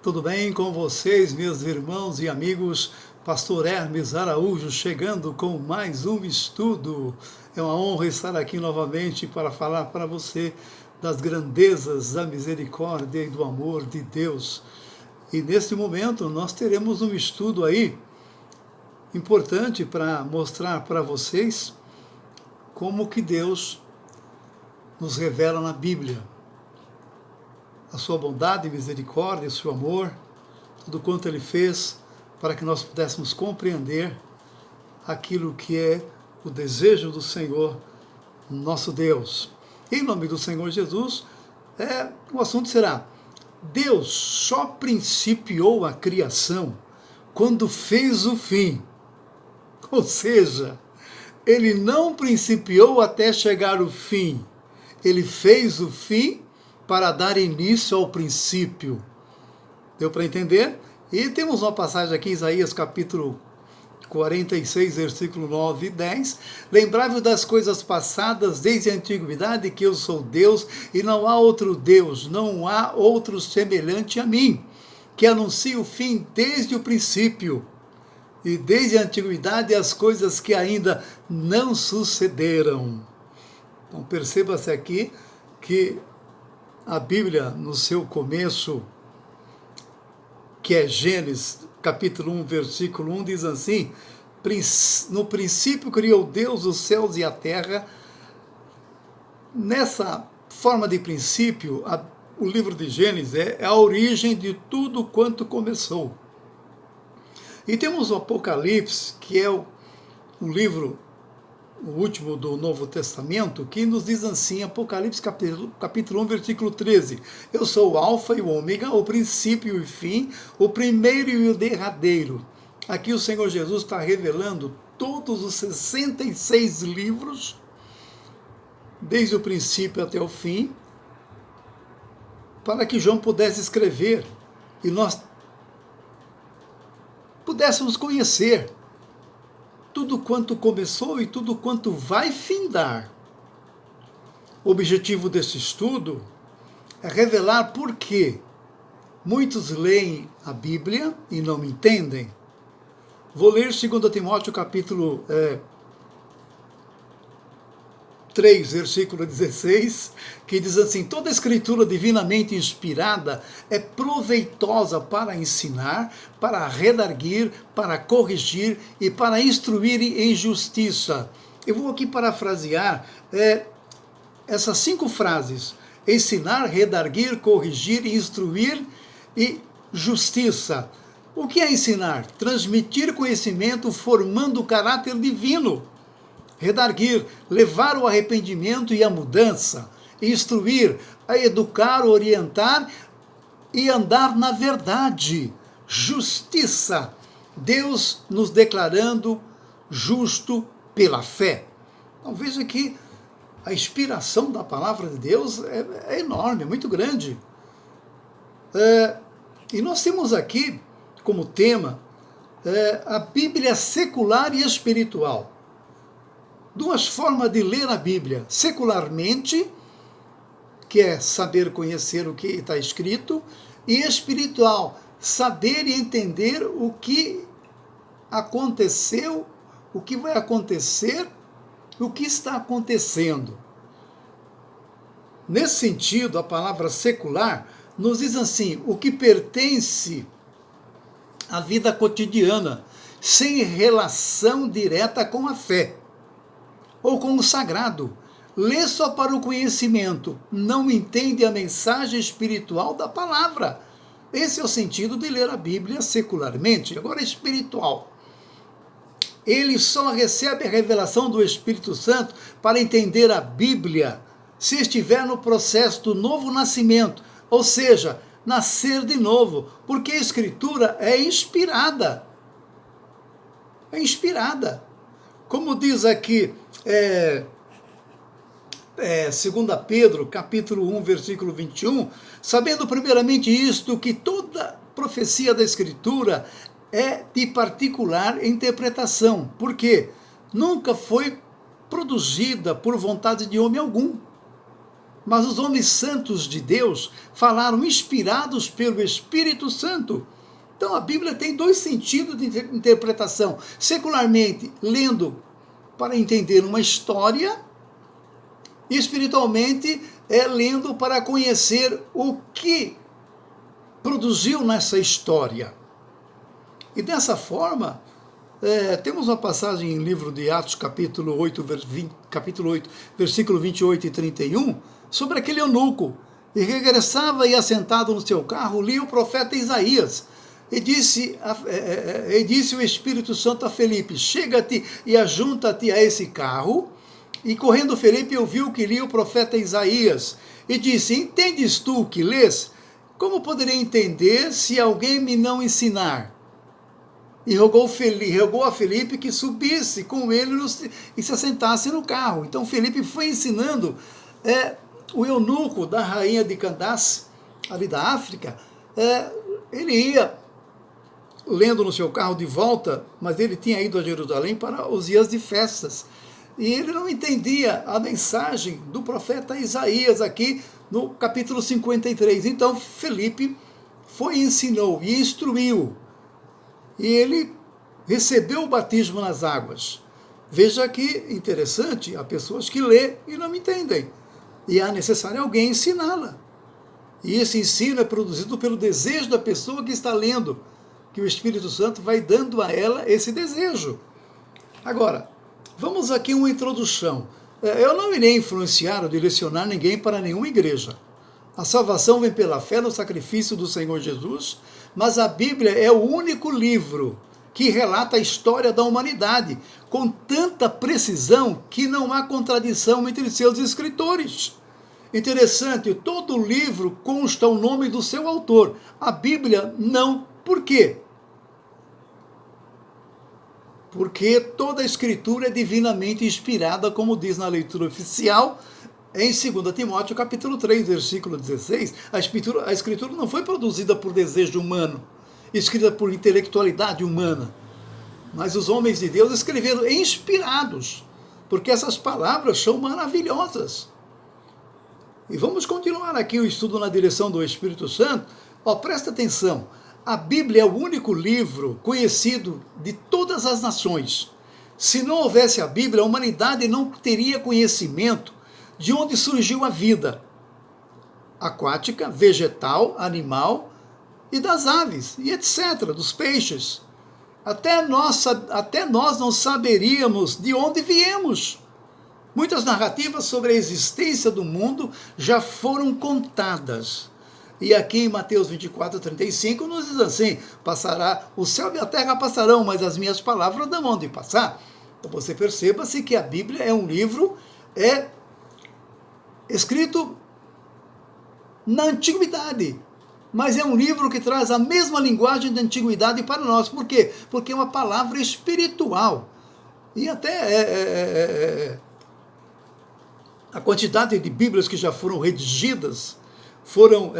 Tudo bem com vocês, meus irmãos e amigos? Pastor Hermes Araújo chegando com mais um estudo. É uma honra estar aqui novamente para falar para você das grandezas da misericórdia e do amor de Deus. E neste momento nós teremos um estudo aí importante para mostrar para vocês como que Deus nos revela na Bíblia. A sua bondade, misericórdia, o seu amor, tudo quanto Ele fez para que nós pudéssemos compreender aquilo que é o desejo do Senhor, nosso Deus. Em nome do Senhor Jesus, o assunto será: Deus só principiou a criação quando fez o fim. Ou seja, Ele não principiou até chegar o fim. Ele fez o fim para dar início ao princípio. Deu para entender? E temos uma passagem aqui em Isaías capítulo 46, versículo 9 e 10. Lembrai-vos das coisas passadas desde a antiguidade, que eu sou Deus e não há outro Deus, não há outro semelhante a mim, que anuncie o fim desde o princípio e desde a antiguidade as coisas que ainda não sucederam. Então perceba-se aqui que a Bíblia, no seu começo, que é Gênesis, capítulo 1, versículo 1, diz assim: no princípio criou Deus os céus e a terra. Nessa forma de princípio, o livro de Gênesis é a origem de tudo quanto começou. E temos o Apocalipse, que é o livro, o último do Novo Testamento, que nos diz assim, Apocalipse capítulo 1, versículo 13, eu sou o Alfa e o Ômega, o princípio e o fim, o primeiro e o derradeiro. Aqui o Senhor Jesus está revelando todos os 66 livros, desde o princípio até o fim, para que João pudesse escrever e nós pudéssemos conhecer tudo quanto começou e tudo quanto vai findar. O objetivo desse estudo é revelar por que muitos leem a Bíblia e não entendem. Vou ler 2 Timóteo capítulo 3, versículo 16, que diz assim: toda escritura divinamente inspirada é proveitosa para ensinar, para redarguir, para corrigir e para instruir em justiça. Eu vou aqui parafrasear essas 5 frases: ensinar, redarguir, corrigir, instruir e justiça. O que é ensinar? Transmitir conhecimento formando o caráter divino. Redarguir, levar o arrependimento e a mudança. Instruir, a educar, orientar e andar na verdade. Justiça, Deus nos declarando justo pela fé. Então veja que a inspiração da palavra de Deus é enorme, é muito grande. E nós temos aqui como tema a Bíblia secular e espiritual. 2 formas de ler a Bíblia: secularmente, que é saber conhecer o que está escrito, e espiritual, saber e entender o que aconteceu, o que vai acontecer, o que está acontecendo. Nesse sentido, a palavra secular nos diz assim: o que pertence à vida cotidiana, sem relação direta com a fé ou com o sagrado. Lê só para o conhecimento, não entende a mensagem espiritual da palavra. Esse é o sentido de ler a Bíblia secularmente. Agora, espiritual. Ele só recebe a revelação do Espírito Santo para entender a Bíblia se estiver no processo do novo nascimento, ou seja, nascer de novo, porque a Escritura é inspirada. É inspirada. Como diz aqui 2 Pedro, capítulo 1, versículo 21, sabendo primeiramente isto, que toda profecia da Escritura é de particular interpretação, porque nunca foi produzida por vontade de homem algum, mas os homens santos de Deus falaram inspirados pelo Espírito Santo. Então a Bíblia tem dois sentidos de interpretação. Secularmente, lendo para entender uma história, e espiritualmente, lendo para conhecer o que produziu nessa história. E dessa forma, temos uma passagem em livro de Atos, capítulo 8, versículo 28 e 31, sobre aquele eunuco, e regressava e assentado no seu carro, lia o profeta Isaías, e disse o Espírito Santo a Felipe, chega-te e ajunta-te a esse carro, e correndo Felipe ouviu que lia o profeta Isaías, e disse, entendes tu o que lês? Como poderei entender se alguém me não ensinar? E rogou a Felipe que subisse com ele e se assentasse no carro. Então Felipe foi ensinando o eunuco da rainha de Candace, ali da África, ele ia lendo no seu carro de volta, mas ele tinha ido a Jerusalém para os dias de festas. E ele não entendia a mensagem do profeta Isaías aqui no capítulo 53. Então Felipe foi, ensinou e instruiu. E ele recebeu o batismo nas águas. Veja que interessante, há pessoas que lêem e não entendem. E é necessário alguém ensiná-la. E esse ensino é produzido pelo desejo da pessoa que está lendo, que o Espírito Santo vai dando a ela esse desejo. Agora, vamos aqui uma introdução. Eu não irei influenciar ou direcionar ninguém para nenhuma igreja. A salvação vem pela fé no sacrifício do Senhor Jesus, mas a Bíblia é o único livro que relata a história da humanidade com tanta precisão que não há contradição entre seus escritores. Interessante, todo livro consta o nome do seu autor. A Bíblia não. Por quê? Porque toda a escritura é divinamente inspirada, como diz na leitura oficial, em 2 Timóteo capítulo 3, versículo 16, a escritura não foi produzida por desejo humano, escrita por intelectualidade humana, mas os homens de Deus escreveram inspirados, porque essas palavras são maravilhosas. E vamos continuar aqui o estudo na direção do Espírito Santo. Presta atenção, a Bíblia é o único livro conhecido de todas as nações. Se não houvesse a Bíblia, a humanidade não teria conhecimento de onde surgiu a vida aquática, vegetal, animal e das aves, e etc., dos peixes. Até nós não saberíamos de onde viemos. Muitas narrativas sobre a existência do mundo já foram contadas. E aqui em Mateus 24, 35, nos diz assim, passará, o céu e a terra passarão, mas as minhas palavras não vão de passar. Então você perceba-se que a Bíblia é um livro, escrito na antiguidade, mas é um livro que traz a mesma linguagem da antiguidade para nós. Por quê? Porque é uma palavra espiritual. E até a quantidade de Bíblias que já foram redigidas, foram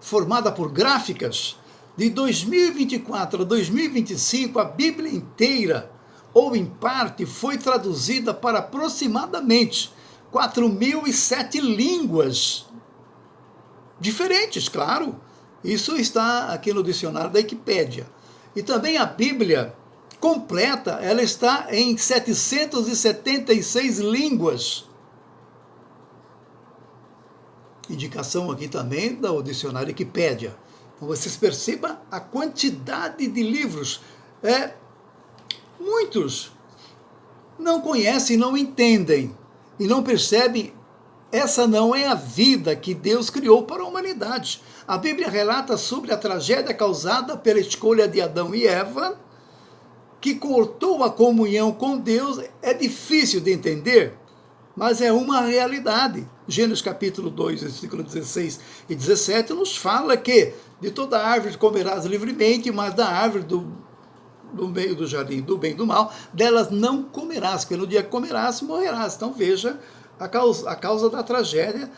formada por gráficas. De 2024 a 2025, a Bíblia inteira, ou em parte, foi traduzida para aproximadamente 4.007 línguas diferentes, claro. Isso está aqui no dicionário da Wikipédia. E também a Bíblia completa, ela está em 776 línguas. Indicação aqui também do dicionário Wikipédia. Então vocês percebam a quantidade de livros. Muitos não conhecem, não entendem e não percebem. Essa não é a vida que Deus criou para a humanidade. A Bíblia relata sobre a tragédia causada pela escolha de Adão e Eva, que cortou a comunhão com Deus. É difícil de entender, mas é uma realidade. Gênesis capítulo 2, versículo 16 e 17, nos fala que de toda árvore comerás livremente, mas da árvore do meio do jardim, do bem e do mal, delas não comerás, porque no dia que comerás, morrerás. Então veja a causa da tragédia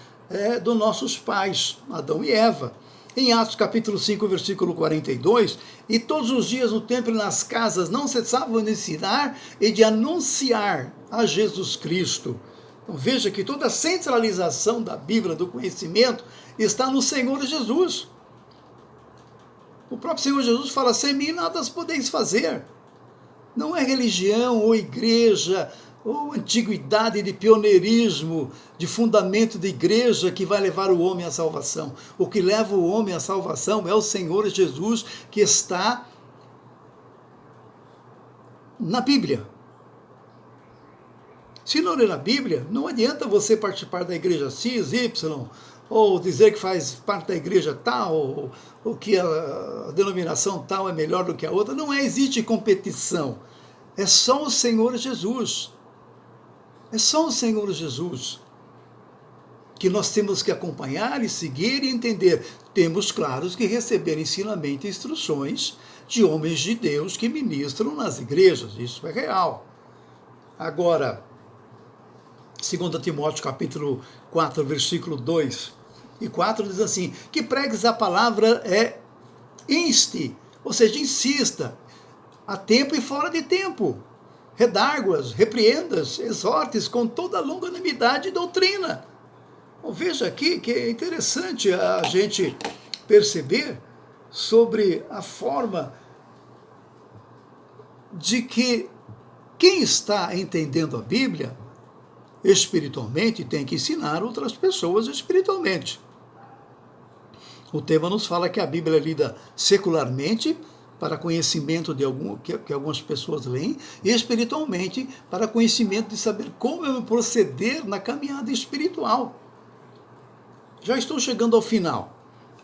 dos nossos pais, Adão e Eva. Em Atos capítulo 5, versículo 42, e todos os dias no templo e nas casas não cessavam de ensinar e de anunciar a Jesus Cristo. Então veja que toda a centralização da Bíblia, do conhecimento, está no Senhor Jesus. O próprio Senhor Jesus fala, sem mim nada podeis fazer. Não é religião ou igreja ou antiguidade de pioneirismo, de fundamento de igreja que vai levar o homem à salvação. O que leva o homem à salvação é o Senhor Jesus, que está na Bíblia. Se não ler a Bíblia, não adianta você participar da igreja X, Y, ou dizer que faz parte da igreja tal, ou que a denominação tal é melhor do que a outra. Não existe competição. É só o Senhor Jesus. É só o Senhor Jesus que nós temos que acompanhar e seguir e entender. Temos, claro, que receber ensinamento e instruções de homens de Deus que ministram nas igrejas. Isso é real. Agora, 2 Timóteo capítulo 4, versículo 2 e 4 diz assim, que pregues a palavra inste, ou seja, insista, a tempo e fora de tempo. Redarguas, repreendas, exortes com toda a longanimidade e doutrina. Bom, veja aqui que é interessante a gente perceber sobre a forma de que quem está entendendo a Bíblia espiritualmente tem que ensinar outras pessoas espiritualmente. O tema nos fala que a Bíblia é lida secularmente, para conhecimento de que algumas pessoas leem, e espiritualmente para conhecimento de saber como eu proceder na caminhada espiritual. Já estou chegando ao final.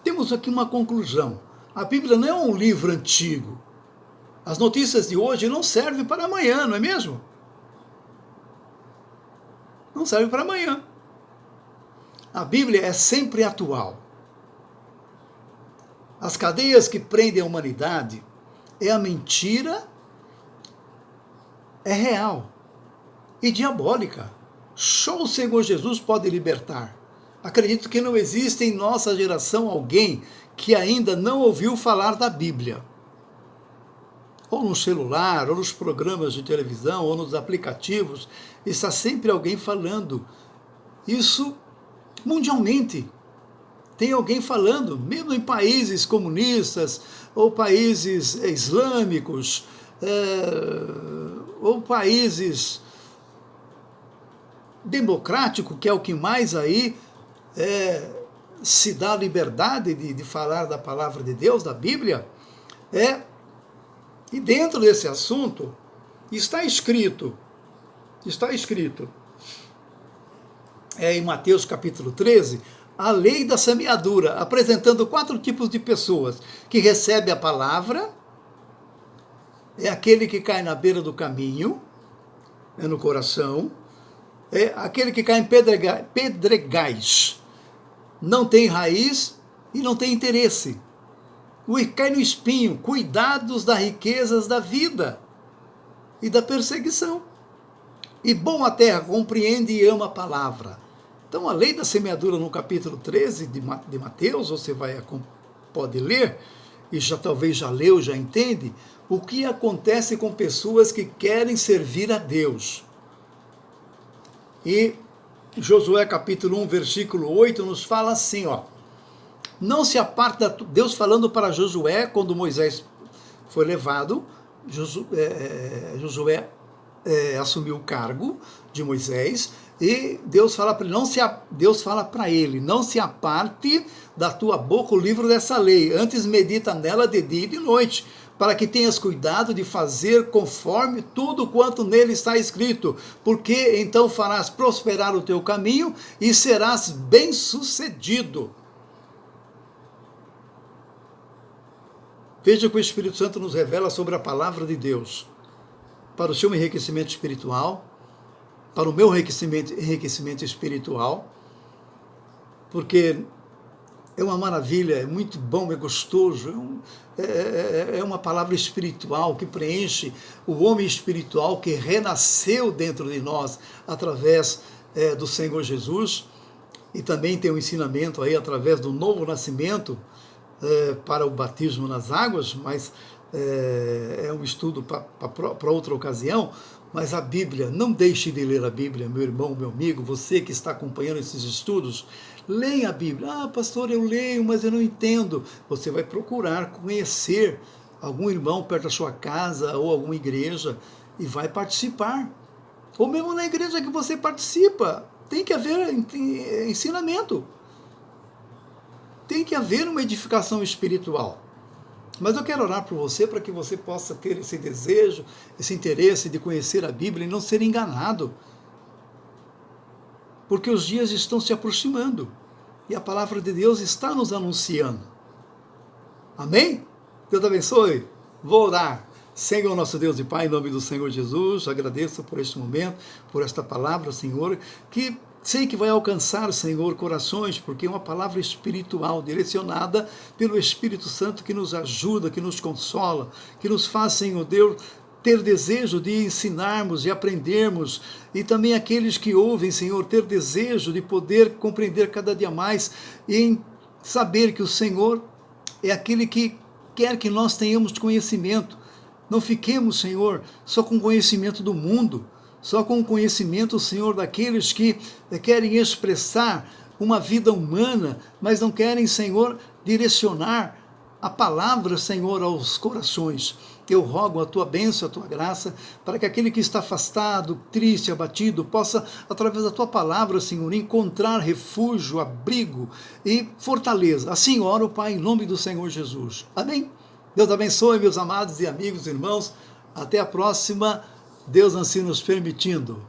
Temos aqui uma conclusão. A Bíblia não é um livro antigo. As notícias de hoje não servem para amanhã, não é mesmo? Não serve para amanhã. A Bíblia é sempre atual. As cadeias que prendem a humanidade é a mentira, é real e diabólica. Só o Senhor Jesus pode libertar. Acredito que não existe em nossa geração alguém que ainda não ouviu falar da Bíblia. Ou no celular, ou nos programas de televisão, ou nos aplicativos, está sempre alguém falando. Isso mundialmente. Tem alguém falando, mesmo em países comunistas, ou países islâmicos, ou países democráticos, que é o que mais aí se dá liberdade de falar da palavra de Deus, da Bíblia. E dentro desse assunto está escrito em Mateus capítulo 13, a lei da semeadura, apresentando 4 tipos de pessoas: que recebe a palavra, é aquele que cai na beira do caminho, é no coração, é aquele que cai em pedregais, não tem raiz e não tem interesse. O que cai no espinho, cuidados das riquezas da vida e da perseguição. E bom a terra, compreende e ama a palavra. Então, a lei da semeadura no capítulo 13 de Mateus, você pode ler, e talvez já leu, já entende, o que acontece com pessoas que querem servir a Deus. E Josué capítulo 1, versículo 8, nos fala assim, não se aparta, Deus falando para Josué, quando Moisés foi levado, Josué assumiu o cargo de Moisés, e Deus fala para ele, não se aparte da tua boca o livro dessa lei, antes medita nela de dia e de noite, para que tenhas cuidado de fazer conforme tudo quanto nele está escrito, porque então farás prosperar o teu caminho e serás bem-sucedido. Veja que o Espírito Santo nos revela sobre a palavra de Deus, para o seu enriquecimento espiritual, para o meu enriquecimento espiritual, porque é uma maravilha, é muito bom, é gostoso, é uma palavra espiritual que preenche o homem espiritual que renasceu dentro de nós através do Senhor Jesus, e também tem um ensinamento aí através do novo nascimento, para o batismo nas águas, mas é um estudo para outra ocasião. Mas a Bíblia, não deixe de ler a Bíblia, meu irmão, meu amigo, você que está acompanhando esses estudos, leia a Bíblia. Ah, pastor, eu leio, mas eu não entendo. Você vai procurar conhecer algum irmão perto da sua casa ou alguma igreja e vai participar. Ou mesmo na igreja que você participa, tem que haver ensinamento. Tem que haver uma edificação espiritual. Mas eu quero orar por você para que você possa ter esse desejo, esse interesse de conhecer a Bíblia e não ser enganado. Porque os dias estão se aproximando e a palavra de Deus está nos anunciando. Amém? Deus abençoe. Vou orar. Senhor, nosso Deus e Pai, em nome do Senhor Jesus, agradeço por este momento, por esta palavra, Senhor, que sei que vai alcançar, Senhor, corações, porque é uma palavra espiritual, direcionada pelo Espírito Santo, que nos ajuda, que nos consola, que nos faz, Senhor Deus, ter desejo de ensinarmos e aprendermos, e também aqueles que ouvem, Senhor, ter desejo de poder compreender cada dia mais, e saber que o Senhor é aquele que quer que nós tenhamos conhecimento. Não fiquemos, Senhor, só com conhecimento do mundo, só com o conhecimento, Senhor, daqueles que querem expressar uma vida humana, mas não querem, Senhor, direcionar a palavra, Senhor, aos corações. Eu rogo a tua bênção, a tua graça, para que aquele que está afastado, triste, abatido, possa, através da tua palavra, Senhor, encontrar refúgio, abrigo e fortaleza. Assim oro, Pai, em nome do Senhor Jesus. Amém? Deus abençoe, meus amados e amigos, irmãos. Até a próxima. Deus assim nos permitindo.